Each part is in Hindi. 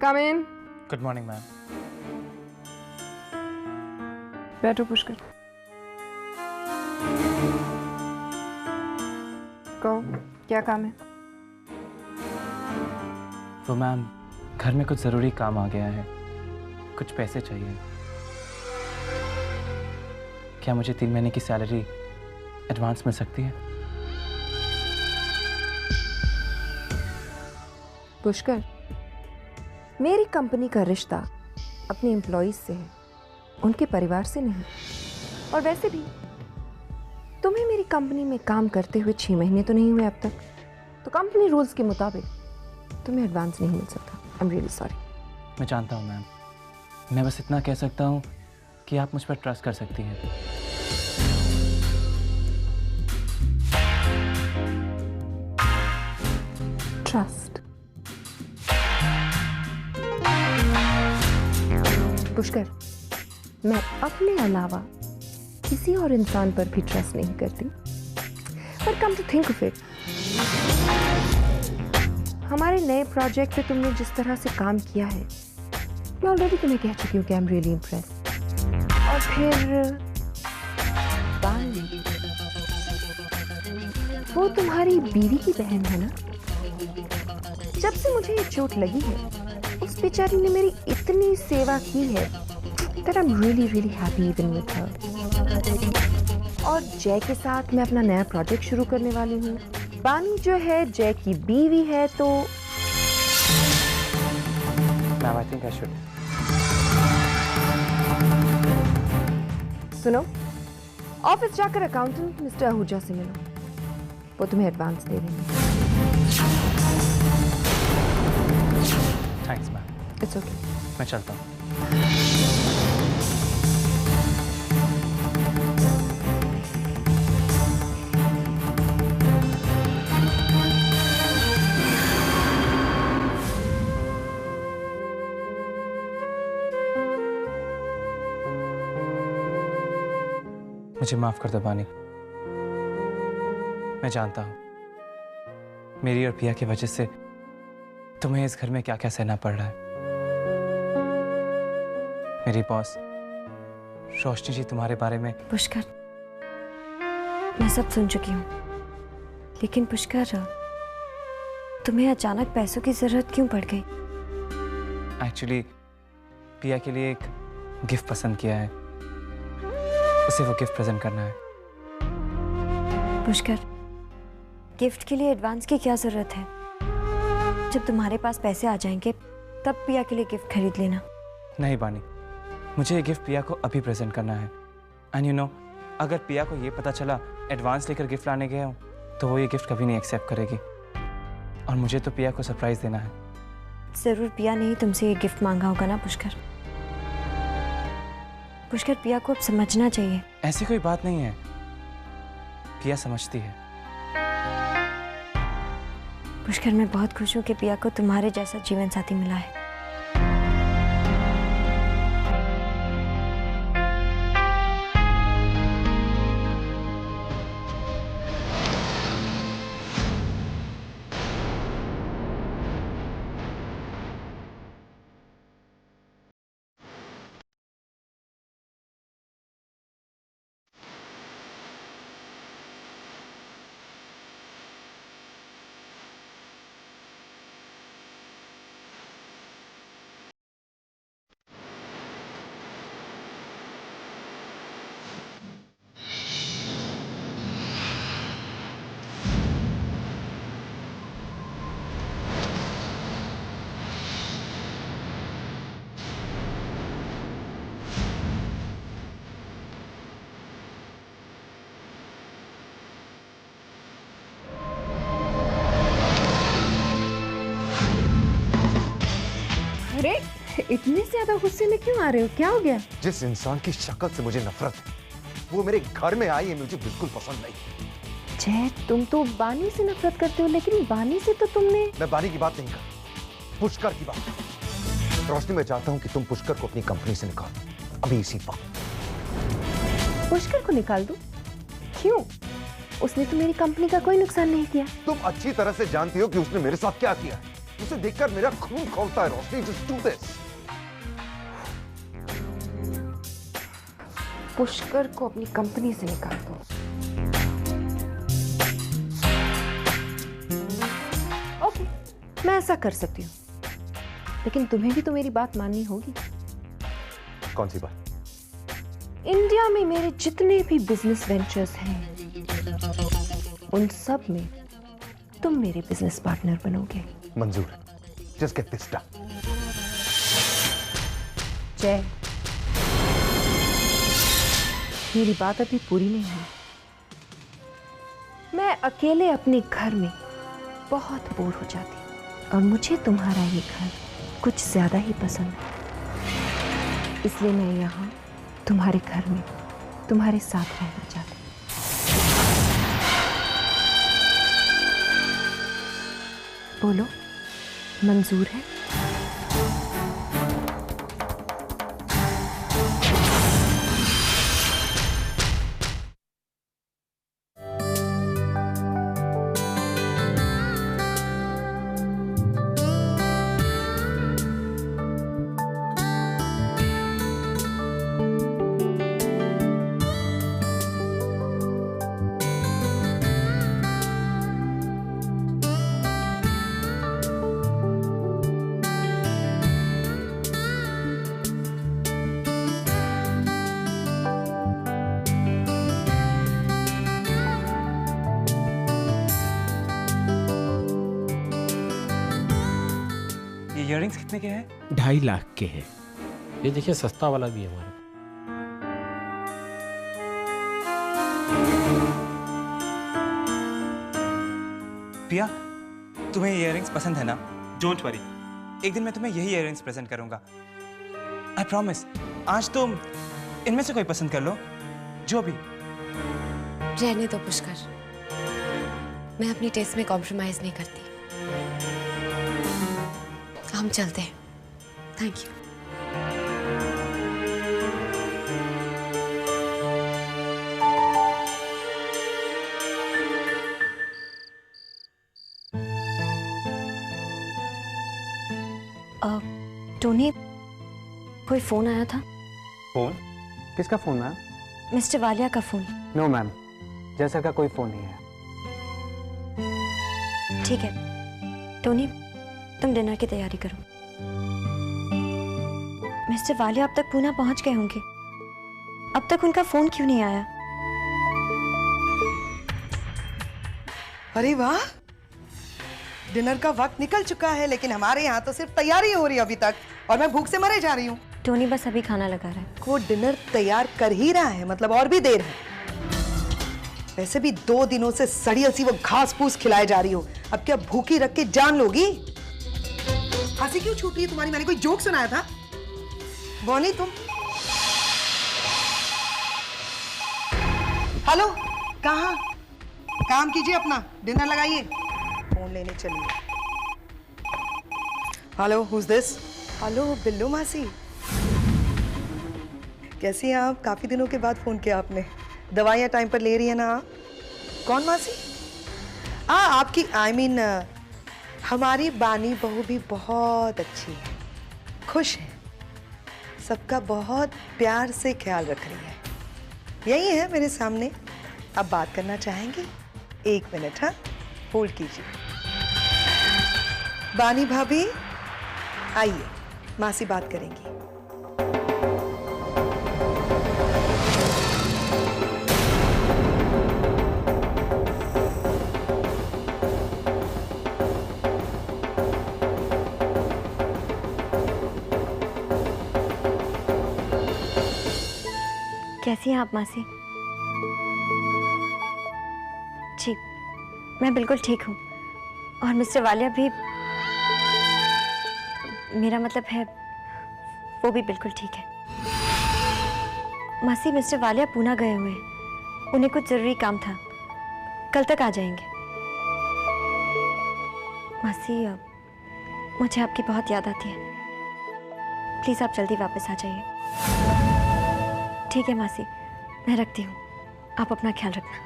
Come in. Good morning ma'am. बैठो पुष्कर। कहो क्या काम है? वो मैम, घर में कुछ ज़रूरी काम आ गया है, कुछ पैसे चाहिए। क्या मुझे 3 महीने की सैलरी एडवांस मिल सकती है? पुष्कर, मेरी कंपनी का रिश्ता अपने एम्प्लॉइज से है, उनके परिवार से नहीं। और वैसे भी तुम्हें मेरी कंपनी में काम करते हुए 6 महीने तो नहीं हुए अब तक, तो कंपनी रूल्स के मुताबिक तुम्हें एडवांस नहीं मिल सकता। I am really sorry. मैं जानता हूँ मैम, मैं बस इतना कह सकता हूँ कि आप मुझ पर ट्रस्ट कर सकती हैं। ट्रस्ट? पुष्कर, मैं अपने अलावा किसी और इंसान पर भी ट्रस्ट नहीं करती। पर come to think of it, हमारे नए प्रोजेक्ट पे तुमने जिस तरह से काम किया है, मैं ऑलरेडी तुम्हें कह चुकी हूँ कि आई एम रियली इम्प्रेस्ड। और फिर बानी, वो तुम्हारी बीवी की बहन है ना? जब से मुझे ये चोट लगी है, उस बेचारी ने मेरी इतनी सेवा की है that I'm really really happy even with her। और जय के साथ मैं अपना नया प्रोजेक्ट शुरू करने वाली हूँ। बानी जो है जय की बीवी है, तो ma'am I think I should. सुनो, ऑफिस जाकर अकाउंटेंट मिस्टर आहूजा से मिलो, वो तुम्हें एडवांस दे देंगे। Thanks ma'am. It's okay. मैं चलता हूँ। मुझे माफ कर दो बानी। मैं जानता हूं मेरी और पिया की वजह से तुम्हें इस घर में क्या क्या सहना पड़ रहा है। मेरी बॉस रोशनी जी तुम्हारे बारे में। पुष्कर, मैं सब सुन चुकी हूँ, लेकिन पुष्कर, तुम्हें अचानक पैसों की जरूरत क्यों पड़ गई? एक्चुअली पिया के लिए एक गिफ्ट पसंद किया है, उसे वो गिफ्ट प्रेजेंट करना है। पुष्कर, गिफ्ट के लिए एडवांस की क्या जरूरत है? जब तुम्हारे पास पैसे आ जाएंगे तब पिया के लिए गिफ्ट खरीद लेना। नहीं बानी, मुझे ये गिफ्ट पिया को अभी प्रेजेंट करना है। एंड यू नो, अगर पिया को ये पता चला एडवांस लेकर गिफ्ट लाने गया हूँ, तो वो ये गिफ्ट कभी नहीं एक्सेप्ट करेगी। और मुझे तो पिया को सरप्राइज देना है। जरूर पिया ने ही तुमसे ये गिफ्ट मांगा होगा ना पुष्कर? पुष्कर, पिया को अब समझना चाहिए। ऐसी कोई बात नहीं है, पिया समझती है। पुष्कर, मैं बहुत खुश हूँ कि पिया को तुम्हारे जैसा जीवन साथी मिला है। अरे, इतने ज्यादा गुस्से में क्यों आ रहे हो? क्या हो गया? जिस इंसान की शक्ल से मुझे नफरत है, वो मेरे घर में आई है, मुझे बिल्कुल पसंद नहीं। जय, तुम तो बानी से नफरत करते हो, लेकिन बानी से तो तुमने। मैं बानी की बात नहीं कर, पुष्कर की बात। रोशनी, मैं चाहता हूं कि तुम पुष्कर को अपनी कंपनी से निकालो, अभी इसी वक्त। पुष्कर को निकाल दूं? क्यों? उसने तो मेरी कंपनी का कोई नुकसान नहीं किया। तुम अच्छी तरह से जानती हो कि उसने मेरे साथ क्या किया। उसे देखकर मेरा खून खौलता है Roshni. Just do this. Pushkar को अपनी कंपनी से निकाल दो। ओके, मैं ऐसा कर सकती हूँ, लेकिन तुम्हें भी तो मेरी बात माननी होगी। कौन सी बात? इंडिया में मेरे जितने भी बिजनेस वेंचर्स हैं, उन सब में तुम मेरे बिजनेस पार्टनर बनोगे। मंजूर है। Just get this done. जय, मेरी बात अभी पूरी नहीं हुई। मैं अकेले अपने घर में बहुत बोर हो जाती हूँ, और मुझे तुम्हारा ये घर कुछ ज्यादा ही पसंद है। इसलिए मैं यहाँ तुम्हारे घर में तुम्हारे साथ रहना चाहती हूँ। बोलो, मंजूर है? इयररिंग्स कितने के हैं? 2.5 लाख के हैं। ये देखिए सस्ता वाला भी है हमारा। पिया, तुम्हें इयररिंग्स पसंद है ना? डोंट वरी, एक दिन मैं तुम्हें यही इयररिंग्स प्रेजेंट करूंगा। I promise. आज तो इनमें से कोई पसंद कर लो, जो भी। रहने दो पुष्कर, मैं अपनी टेस्ट में कॉम्प्रोमाइज नहीं करती। हम चलते हैं। Thank you. टोनी, कोई फोन आया था? फोन? किसका फोन है? मिस्टर वालिया का फोन। नो मैम, जैसा का कोई फोन नहीं है। ठीक है टोनी, तुम डिनर की तैयारी करो। मिस्टर वालिया अब तक पूना पहुंच गए होंगे। अब तक उनका फोन क्यों नहीं आया? अरे वाह, डिनर का वक्त निकल चुका है, लेकिन हमारे यहाँ तो सिर्फ तैयारी हो रही है अभी तक, और मैं भूख से मरे जा रही हूँ। टोनी बस अभी खाना लगा रहा है। वो डिनर तैयार कर ही रहा है, मतलब और भी देर है। वैसे भी 2 दिनों से सड़ी सी वो घास फूस खिलाए जा रही हो, अब क्या भूखी रख के जान लोगी? हंसी क्यों छूट रही है तुम्हारी? मैंने कोई जोक सुनाया था? बोनी तुम? हेलो, कहाँ? काम कीजिए अपना, डिनर लगाइए। फोन लेने चलिए। Hello, who's this? Hello Billu मासी, कैसी हैं आप? काफी दिनों के बाद फोन किया आपने। दवाइयाँ टाइम पर ले रही है ना आप? कौन मासी? आपकी I mean, हमारी बानी बहू भी बहुत अच्छी है, खुश है, सबका बहुत प्यार से ख्याल रख रही है। यही है मेरे सामने। अब बात करना चाहेंगी? 1 मिनट, हाँ, होल्ड कीजिए। बानी भाभी आइए, मासी बात करेंगी। कैसी हैं आप मासी? जी, मैं बिल्कुल ठीक हूँ, और मिस्टर वालिया भी, मेरा मतलब है वो भी बिल्कुल ठीक है। मासी, मिस्टर वालिया पूना गए हुए हैं, उन्हें कुछ जरूरी काम था, कल तक आ जाएंगे। मासी, मुझे आपकी बहुत याद आती है, प्लीज आप जल्दी वापस आ जाइए। ठीक है मासी, मैं रखती हूँ, आप अपना ख्याल रखना।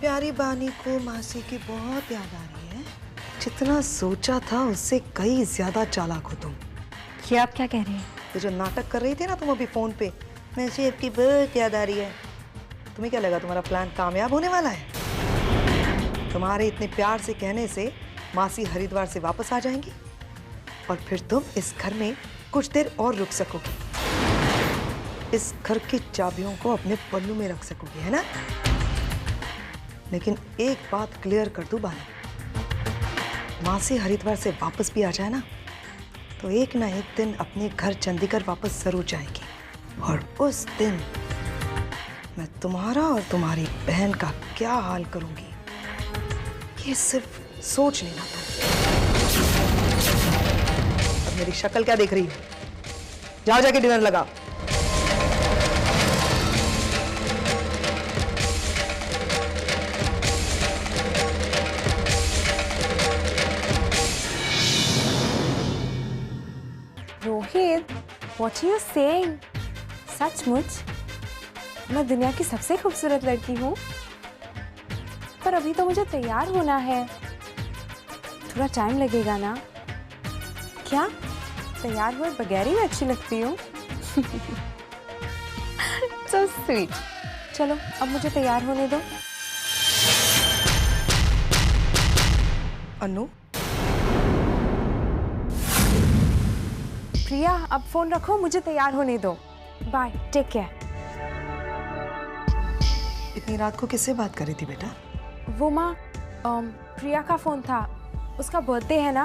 प्यारी बानी को मासी की बहुत याद आ रही है। जितना सोचा था उससे कई ज्यादा चालाक हो तुम। ये आप क्या कह रहे हैं? ये जो नाटक कर रही थी ना तुम अभी फोन पे, मासी आपकी बहुत याद आ रही है, तुम्हें क्या लगा तुम्हारा प्लान कामयाब होने वाला है? तुम्हारे इतने प्यार से कहने से मासी हरिद्वार से वापस आ जाएंगी और फिर तुम इस घर में कुछ देर और रुक सकोगी, इस घर की चाबियों को अपने पल्लू में रख सकोगी, है ना? लेकिन एक बात क्लियर कर दूं बानी, मासी हरिद्वार से वापस भी आ जाए ना तो एक ना एक दिन अपने घर चंडीगढ़ वापस जरूर जाएगी, और उस दिन मैं तुम्हारा और तुम्हारी बहन का क्या हाल करूंगी ये सिर्फ सोच लेना तुम। अब मेरी शक्ल क्या देख रही है? जाओ जाके डिनर लगाओ। Rohit, what are you saying? सचमुच मैं दुनिया की सबसे खूबसूरत लड़की हूँ, पर अभी तो मुझे तैयार होना है, थोड़ा टाइम लगेगा ना? क्या तैयार हुए बगैर ही मैं अच्छी लगती हूँ? So sweet. चलो अब मुझे तैयार होने दो। अनु, प्रिया अब फोन रखो, मुझे तैयार होने दो। Bye, take care. इतनी रात को किससे बात कर रही थी बेटा? वो माँ, प्रिया का फोन था, उसका बर्थडे है ना,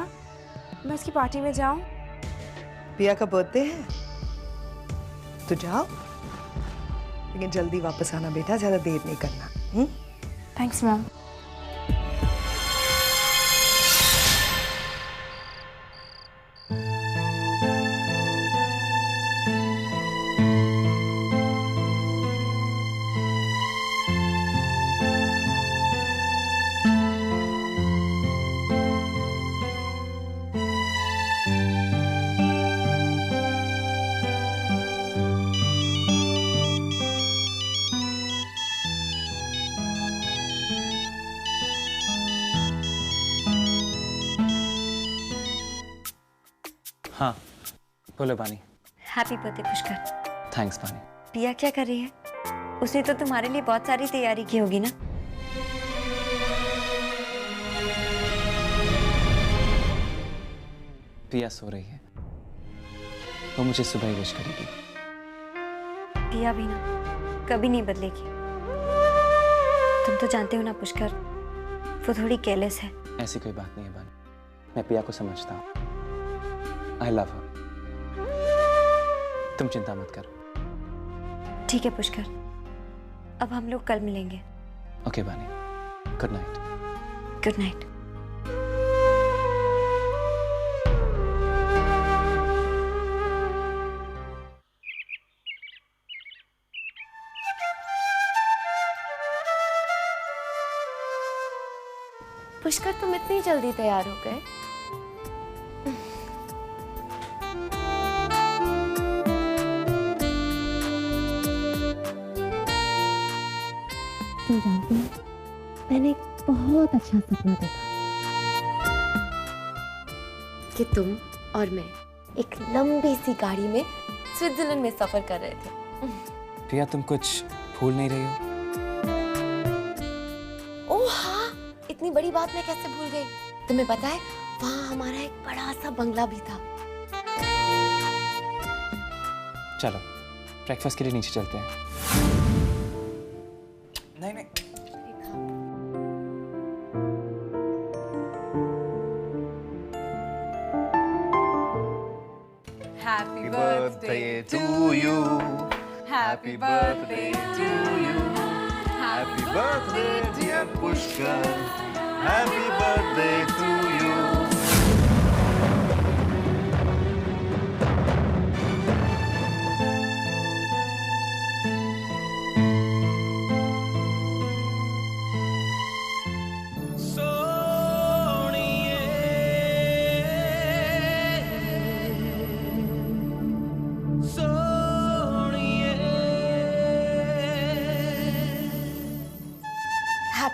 मैं उसकी पार्टी में जाऊं? प्रिया का बर्थडे है तो जाओ, लेकिन जल्दी वापस आना बेटा, ज्यादा देर नहीं करना। Thanks ma'am. हाँ बोलो बानी। Happy birthday Pushkar. थैंक्स बानी। पिया क्या कर रही है? उसने तो तुम्हारे लिए बहुत सारी तैयारी की होगी ना? पिया सो रही है, वो मुझे सुबह ही विश करेगी। पिया भी ना कभी नहीं बदलेगी। तुम तो जानते हो ना पुष्कर, वो थोड़ी केयरलेस है। ऐसी कोई बात नहीं है बानी, मैं पिया को समझता हूँ। आई लव हर। तुम चिंता मत करो। ठीक है पुष्कर, अब हम लोग कल मिलेंगे। ओके बानी, good night. Good night. Pushkar, तुम इतनी जल्दी तैयार हो गए? तुम जानते हो, मैंने एक बहुत अच्छा सपना देखा कि तुम और मैं एक लंबी सी गाड़ी में स्विट्जरलैंड में सफर कर रहे थे। पिया तुम कुछ भूल नहीं रही हो? ओह हाँ, इतनी बड़ी बात मैं कैसे भूल गई। तुम्हें पता है, वहाँ हमारा एक बड़ा सा बंगला भी था। चलो ब्रेकफास्ट के लिए नीचे चलते हैं। नहीं नहीं, Happy birthday to you. Happy birthday to you. Happy birthday, dear Pushkar. Happy birthday to you.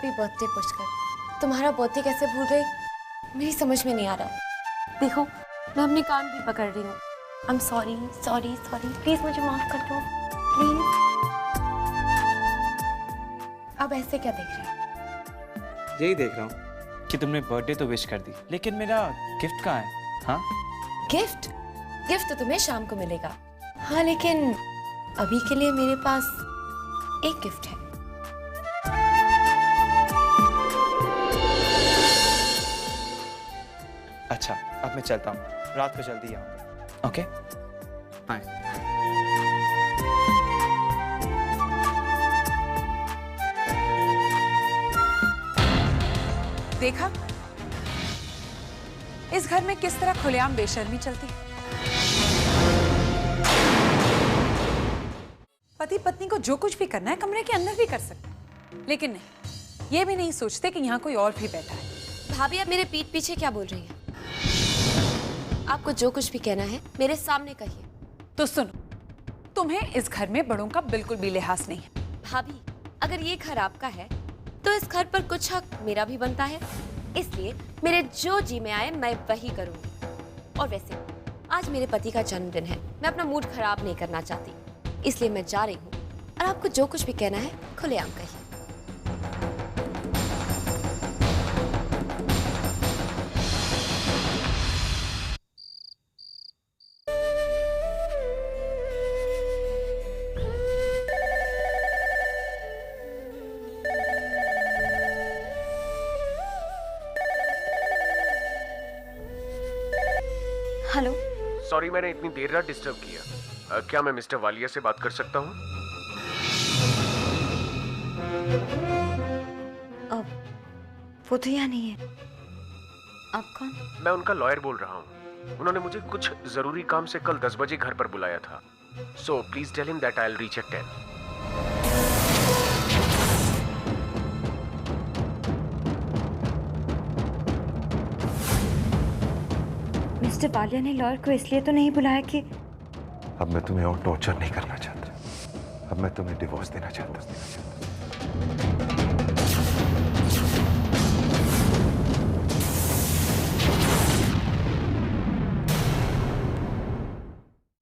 Happy birthday Pushkar. तुम्हारा बर्थडे कैसे भूल गई, मेरी समझ में नहीं आ रहा। देखो मैं अपने कान भी पकड़ रही हूँ। I am sorry sorry sorry, please मुझे माफ कर दो प्लीज। अब ऐसे क्या देख रहे हो? यही देख रहा हूँ कि तुमने बर्थडे तो विश कर दी, लेकिन मेरा गिफ्ट कहाँ है? हाँ गिफ्ट? गिफ्ट तो तुम्हें शाम को मिलेगा। हाँ लेकिन अभी के लिए मेरे पास एक गिफ्ट है। अच्छा अब मैं चलता हूँ, रात को जल्दी आऊँगा। Okay bye. देखा इस घर में किस तरह खुलेआम बेशर्मी चलती है। पति पत्नी को जो कुछ भी करना है कमरे के अंदर भी कर सकते, लेकिन नहीं, ये भी नहीं सोचते कि यहाँ कोई और भी बैठा है। भाभी आप मेरे पीठ पीछे क्या बोल रही हैं? आपको जो कुछ भी कहना है मेरे सामने कहिए। तो सुनो, तुम्हें इस घर में बड़ों का बिल्कुल भी लिहाज नहीं है। भाभी अगर ये घर आपका है तो इस घर पर कुछ हक मेरा भी बनता है, इसलिए मेरे जो जी में आए मैं वही करूंगी। और वैसे आज मेरे पति का जन्मदिन है, मैं अपना मूड खराब नहीं करना चाहती, इसलिए मैं जा रही हूँ और आपको जो कुछ भी कहना है खुलेआम कहिए। हेलो। सॉरी मैंने इतनी देर रात डिस्टर्ब किया। क्या मैं मिस्टर वालिया से बात कर सकता हूँ? वो तो यहाँ नहीं है। आप कौन? मैं उनका लॉयर बोल रहा हूँ। उन्होंने मुझे कुछ जरूरी काम से कल 10 बजे घर पर बुलाया था। So please tell him that I will reach at 10। Mister Walia ने लॉयर को इसलिए तो नहीं बुलाया कि अब मैं तुम्हें और टॉर्चर नहीं करना चाहता। अब मैं तुम्हें डिवोर्स देना चाहता हूँ।